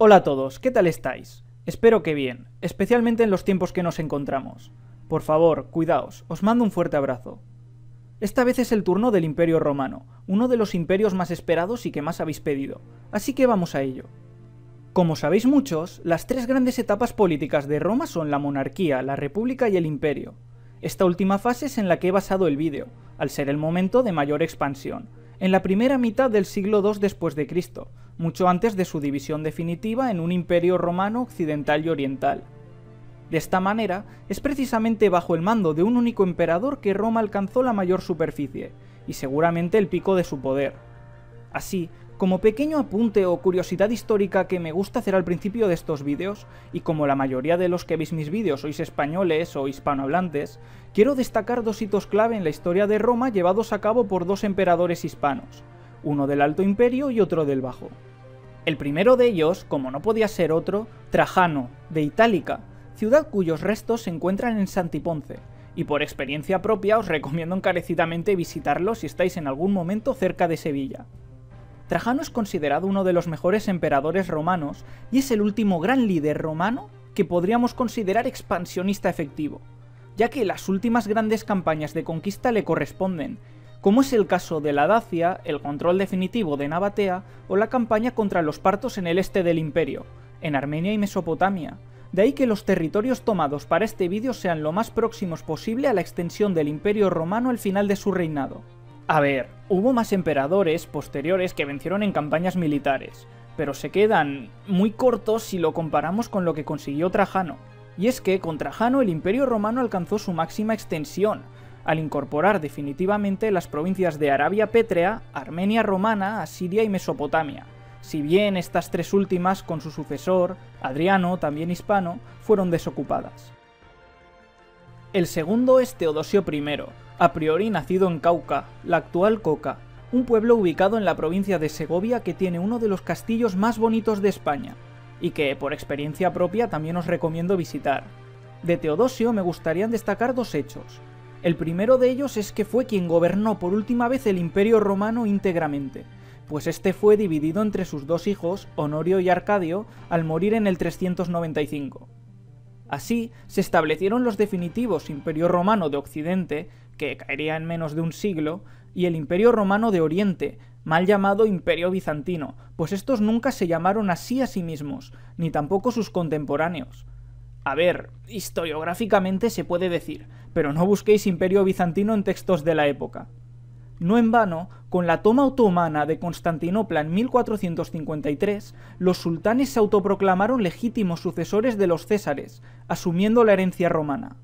Hola a todos, ¿qué tal estáis? Espero que bien, especialmente en los tiempos que nos encontramos. Por favor, cuidaos, os mando un fuerte abrazo. Esta vez es el turno del Imperio Romano, uno de los imperios más esperados y que más habéis pedido, así que vamos a ello. Como sabéis muchos, las tres grandes etapas políticas de Roma son la monarquía, la república y el imperio. Esta última fase es en la que he basado el vídeo, al ser el momento de mayor expansión, en la primera mitad del siglo II después de Cristo, mucho antes de su división definitiva en un imperio romano occidental y oriental. De esta manera, es precisamente bajo el mando de un único emperador que Roma alcanzó la mayor superficie, y seguramente el pico de su poder. Así, como pequeño apunte o curiosidad histórica que me gusta hacer al principio de estos vídeos, y como la mayoría de los que veis mis vídeos sois españoles o hispanohablantes, quiero destacar dos hitos clave en la historia de Roma llevados a cabo por dos emperadores hispanos, uno del Alto Imperio y otro del Bajo. El primero de ellos, como no podía ser otro, Trajano, de Itálica, ciudad cuyos restos se encuentran en Santiponce, y por experiencia propia os recomiendo encarecidamente visitarlo si estáis en algún momento cerca de Sevilla. Trajano es considerado uno de los mejores emperadores romanos y es el último gran líder romano que podríamos considerar expansionista efectivo, ya que las últimas grandes campañas de conquista le corresponden, como es el caso de la Dacia, el control definitivo de Nabatea o la campaña contra los partos en el este del imperio, en Armenia y Mesopotamia. De ahí que los territorios tomados para este vídeo sean lo más próximos posible a la extensión del imperio romano al final de su reinado. A ver, hubo más emperadores posteriores que vencieron en campañas militares, pero se quedan muy cortos si lo comparamos con lo que consiguió Trajano. Y es que con Trajano el imperio romano alcanzó su máxima extensión, al incorporar definitivamente las provincias de Arabia Pétrea, Armenia romana, Asiria y Mesopotamia, si bien estas tres últimas con su sucesor, Adriano, también hispano, fueron desocupadas. El segundo es Teodosio I, a priori nacido en Cauca, la actual Coca, un pueblo ubicado en la provincia de Segovia que tiene uno de los castillos más bonitos de España, y que por experiencia propia también os recomiendo visitar. De Teodosio me gustaría destacar dos hechos. El primero de ellos es que fue quien gobernó por última vez el Imperio Romano íntegramente, pues este fue dividido entre sus dos hijos, Honorio y Arcadio, al morir en el 395. Así, se establecieron los definitivos Imperio Romano de Occidente, que caería en menos de un siglo, y el Imperio Romano de Oriente, mal llamado Imperio Bizantino, pues estos nunca se llamaron así a sí mismos, ni tampoco sus contemporáneos. A ver, historiográficamente se puede decir, pero no busquéis Imperio Bizantino en textos de la época. No en vano, con la toma otomana de Constantinopla en 1453, los sultanes se autoproclamaron legítimos sucesores de los césares, asumiendo la herencia romana.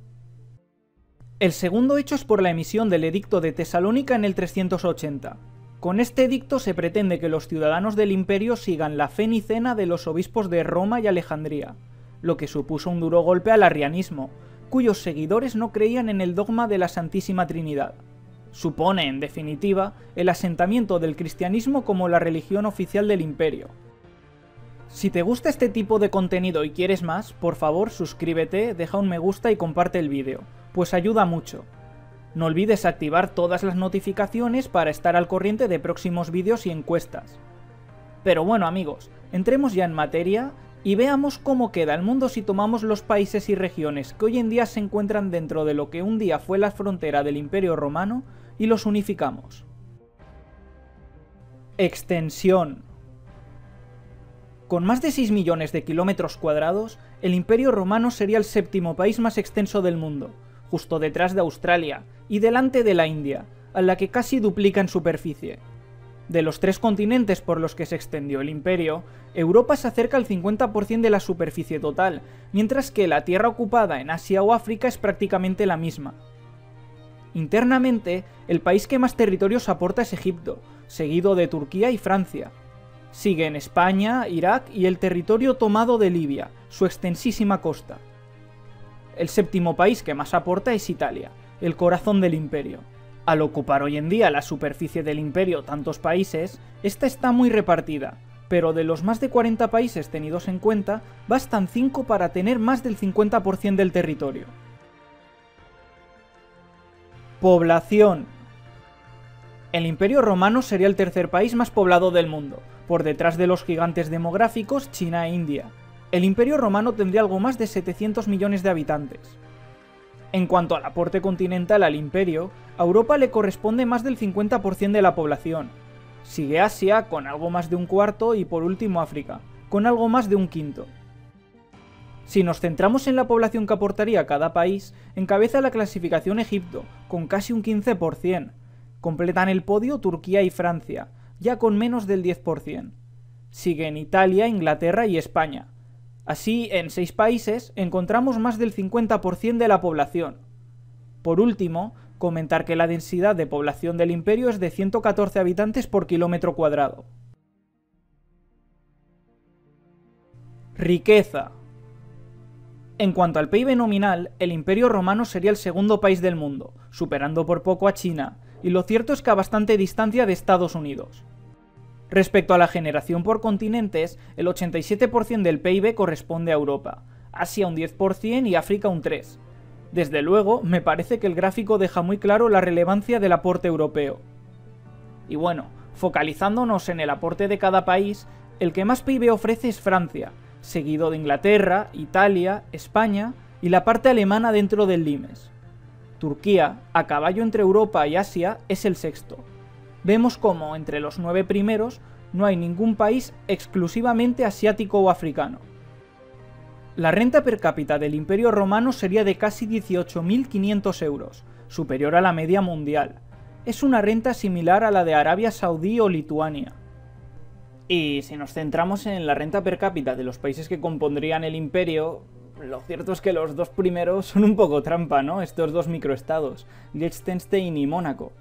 El segundo hecho es por la emisión del Edicto de Tesalónica en el 380. Con este edicto se pretende que los ciudadanos del imperio sigan la fe nicena de los obispos de Roma y Alejandría, lo que supuso un duro golpe al arrianismo, cuyos seguidores no creían en el dogma de la Santísima Trinidad. Supone, en definitiva, el asentamiento del cristianismo como la religión oficial del imperio. Si te gusta este tipo de contenido y quieres más, por favor suscríbete, deja un me gusta y comparte el vídeo, pues ayuda mucho. No olvides activar todas las notificaciones para estar al corriente de próximos vídeos y encuestas. Pero bueno amigos, entremos ya en materia y veamos cómo queda el mundo si tomamos los países y regiones que hoy en día se encuentran dentro de lo que un día fue la frontera del Imperio Romano y los unificamos. Extensión. Con más de 6 millones de kilómetros cuadrados, el Imperio Romano sería el séptimo país más extenso del mundo, justo detrás de Australia y delante de la India, a la que casi duplica en superficie. De los tres continentes por los que se extendió el imperio, Europa se acerca al 50% de la superficie total, mientras que la tierra ocupada en Asia o África es prácticamente la misma. Internamente, el país que más territorios aporta es Egipto, seguido de Turquía y Francia. Siguen España, Irak y el territorio tomado de Libia, su extensísima costa. El séptimo país que más aporta es Italia, el corazón del imperio. Al ocupar hoy en día la superficie del imperio tantos países, esta está muy repartida, pero de los más de 40 países tenidos en cuenta, bastan 5 para tener más del 50% del territorio. Población. El Imperio Romano sería el tercer país más poblado del mundo, por detrás de los gigantes demográficos China e India. El Imperio Romano tendría algo más de 700 millones de habitantes. En cuanto al aporte continental al imperio, a Europa le corresponde más del 50% de la población. Sigue Asia con algo más de un cuarto y por último África, con algo más de un quinto. Si nos centramos en la población que aportaría cada país, encabeza la clasificación Egipto, con casi un 15%. Completan el podio Turquía y Francia, ya con menos del 10%. Siguen Italia, Inglaterra y España. Así, en 6 países encontramos más del 50% de la población. Por último, comentar que la densidad de población del imperio es de 114 habitantes por kilómetro cuadrado. Riqueza. En cuanto al PIB nominal, el Imperio Romano sería el segundo país del mundo, superando por poco a China, y lo cierto es que a bastante distancia de Estados Unidos. Respecto a la generación por continentes, el 87% del PIB corresponde a Europa, Asia un 10% y África un 3%. Desde luego, me parece que el gráfico deja muy claro la relevancia del aporte europeo. Y bueno, focalizándonos en el aporte de cada país, el que más PIB ofrece es Francia, seguido de Inglaterra, Italia, España y la parte alemana dentro del limes. Turquía, a caballo entre Europa y Asia, es el sexto. Vemos como entre los 9 primeros no hay ningún país exclusivamente asiático o africano. La renta per cápita del Imperio Romano sería de casi 18.500 euros, superior a la media mundial. Es una renta similar a la de Arabia Saudí o Lituania. Y si nos centramos en la renta per cápita de los países que compondrían el imperio, lo cierto es que los 2 primeros son un poco trampa, ¿no? Estos 2 microestados, Liechtenstein y Mónaco.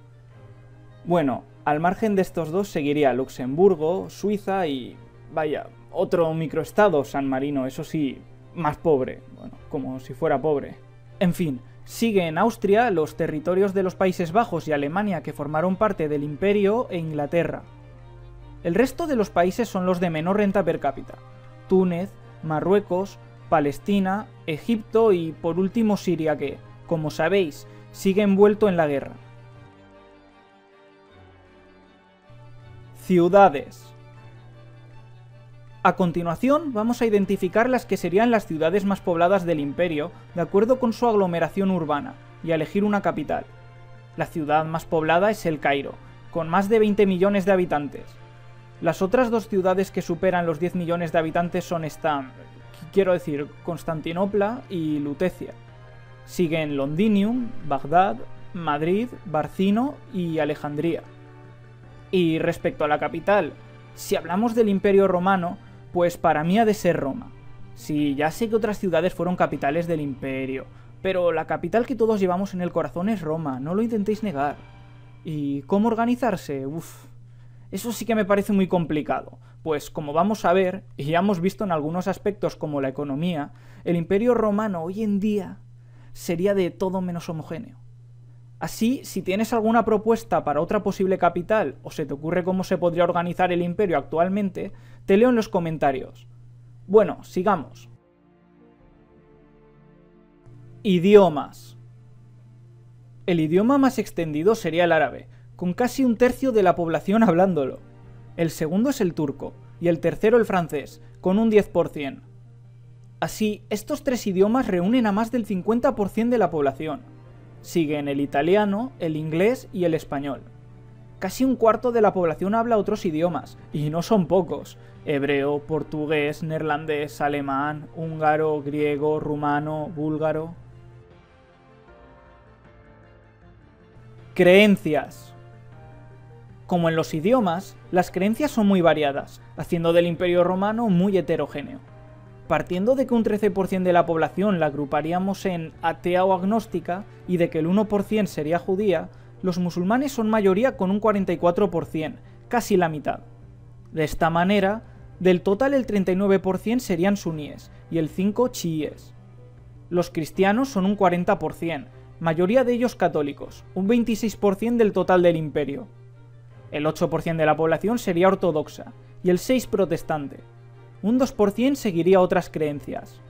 Bueno, al margen de estos 2 seguiría Luxemburgo, Suiza y, vaya, otro microestado, San Marino, eso sí, más pobre, bueno, como si fuera pobre. En fin, sigue en Austria los territorios de los Países Bajos y Alemania que formaron parte del imperio e Inglaterra. El resto de los países son los de menor renta per cápita: Túnez, Marruecos, Palestina, Egipto y por último Siria que, como sabéis, sigue envuelto en la guerra. Ciudades. A continuación vamos a identificar las que serían las ciudades más pobladas del imperio de acuerdo con su aglomeración urbana y a elegir una capital. La ciudad más poblada es El Cairo, con más de 20 millones de habitantes. Las otras 2 ciudades que superan los 10 millones de habitantes son Constantinopla y Lutecia. Siguen Londinium, Bagdad, Madrid, Barcino y Alejandría. Y respecto a la capital, si hablamos del Imperio Romano, pues para mí ha de ser Roma. Sí, ya sé que otras ciudades fueron capitales del Imperio, pero la capital que todos llevamos en el corazón es Roma, no lo intentéis negar. ¿Y cómo organizarse? Eso sí que me parece muy complicado, pues como vamos a ver, y ya hemos visto en algunos aspectos como la economía, el Imperio Romano hoy en día sería de todo menos homogéneo. Así, si tienes alguna propuesta para otra posible capital o se te ocurre cómo se podría organizar el imperio actualmente, te leo en los comentarios. Bueno, sigamos. Idiomas. El idioma más extendido sería el árabe, con casi 1/3 de la población hablándolo. El segundo es el turco y el tercero el francés, con un 10%. Así, estos 3 idiomas reúnen a más del 50% de la población. Siguen el italiano, el inglés y el español. Casi 1/4 de la población habla otros idiomas, y no son pocos: hebreo, portugués, neerlandés, alemán, húngaro, griego, rumano, búlgaro. Creencias. Como en los idiomas, las creencias son muy variadas, haciendo del Imperio Romano muy heterogéneo. Partiendo de que un 13% de la población la agruparíamos en atea o agnóstica y de que el 1% sería judía, los musulmanes son mayoría con un 44%, casi la mitad. De esta manera, del total el 39% serían suníes y el 5% chiíes. Los cristianos son un 40%, mayoría de ellos católicos, un 26% del total del imperio. El 8% de la población sería ortodoxa y el 6% protestante. Un 2% seguiría otras creencias.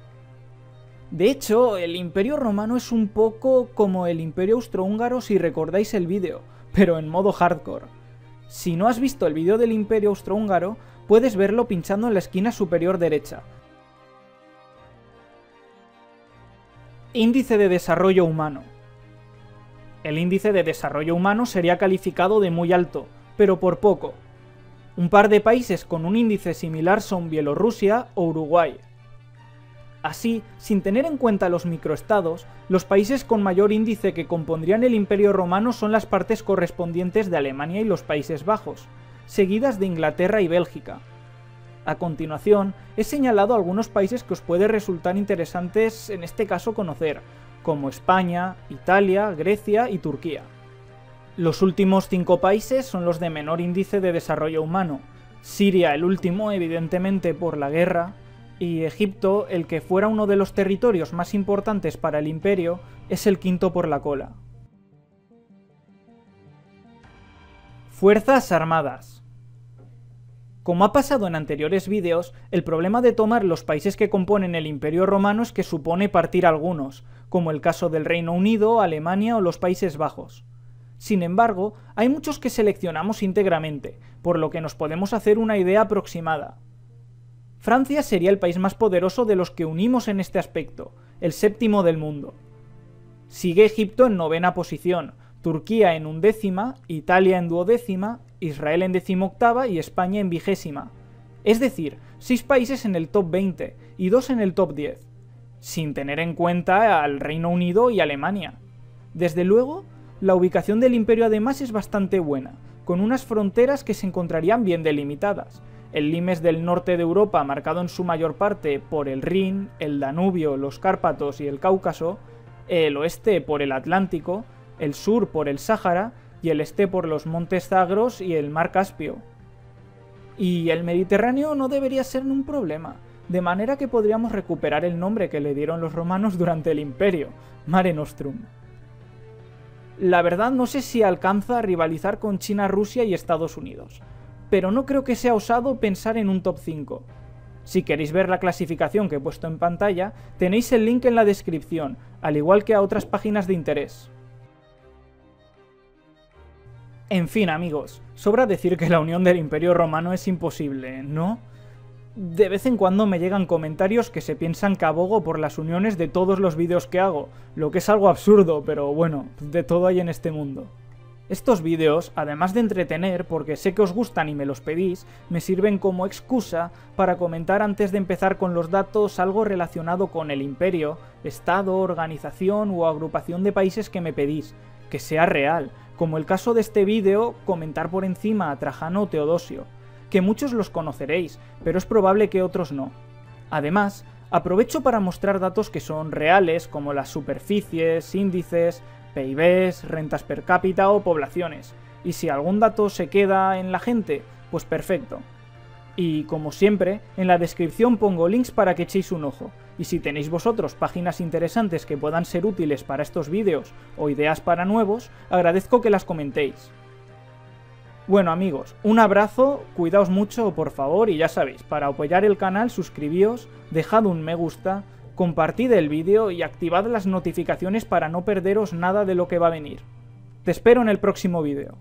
De hecho, el Imperio Romano es un poco como el Imperio Austrohúngaro si recordáis el vídeo, pero en modo hardcore. Si no has visto el vídeo del Imperio Austrohúngaro, puedes verlo pinchando en la esquina superior derecha. Índice de desarrollo humano. El índice de desarrollo humano sería calificado de muy alto, pero por poco. Un par de países con un índice similar son Bielorrusia o Uruguay. Así, sin tener en cuenta los microestados, los países con mayor índice que compondrían el Imperio Romano son las partes correspondientes de Alemania y los Países Bajos, seguidas de Inglaterra y Bélgica. A continuación, he señalado algunos países que os puede resultar interesantes en este caso conocer, como España, Italia, Grecia y Turquía. Los últimos 5 países son los de menor índice de desarrollo humano, Siria el último evidentemente por la guerra, y Egipto, el que fuera uno de los territorios más importantes para el imperio, es el quinto por la cola. Fuerzas armadas. Como ha pasado en anteriores vídeos, el problema de tomar los países que componen el Imperio Romano es que supone partir algunos, como el caso del Reino Unido, Alemania o los Países Bajos. Sin embargo, hay muchos que seleccionamos íntegramente, por lo que nos podemos hacer una idea aproximada. Francia sería el país más poderoso de los que unimos en este aspecto, el séptimo del mundo. Sigue Egipto en 9ª posición, Turquía en 11ª, Italia en 12ª, Israel en 18ª y España en 20ª. Es decir, 6 países en el top 20 y 2 en el top 10, sin tener en cuenta al Reino Unido y Alemania. Desde luego, la ubicación del imperio además es bastante buena, con unas fronteras que se encontrarían bien delimitadas. El limes del norte de Europa marcado en su mayor parte por el Rin, el Danubio, los Cárpatos y el Cáucaso, el oeste por el Atlántico, el sur por el Sáhara y el este por los montes Zagros y el mar Caspio. Y el Mediterráneo no debería ser un problema, de manera que podríamos recuperar el nombre que le dieron los romanos durante el imperio, Mare Nostrum. La verdad no sé si alcanza a rivalizar con China, Rusia y Estados Unidos, pero no creo que sea osado pensar en un top 5. Si queréis ver la clasificación que he puesto en pantalla, tenéis el link en la descripción, al igual que a otras páginas de interés. En fin, amigos, sobra decir que la unión del Imperio Romano es imposible, ¿no? De vez en cuando me llegan comentarios que se piensan que abogo por las uniones de todos los vídeos que hago, lo que es algo absurdo, pero bueno, de todo hay en este mundo. Estos vídeos, además de entretener, porque sé que os gustan y me los pedís, me sirven como excusa para comentar antes de empezar con los datos algo relacionado con el imperio, estado, organización o agrupación de países que me pedís, que sea real, como el caso de este vídeo, comentar por encima a Trajano o Teodosio, que muchos los conoceréis, pero es probable que otros no. Además, aprovecho para mostrar datos que son reales, como las superficies, índices, PIBs, rentas per cápita o poblaciones, y si algún dato se queda en la gente, pues perfecto. Y como siempre, en la descripción pongo links para que echéis un ojo, y si tenéis vosotros páginas interesantes que puedan ser útiles para estos vídeos o ideas para nuevos, agradezco que las comentéis. Bueno amigos, un abrazo, cuidaos mucho por favor y ya sabéis, para apoyar el canal suscribíos, dejad un me gusta, compartid el vídeo y activad las notificaciones para no perderos nada de lo que va a venir. Te espero en el próximo vídeo.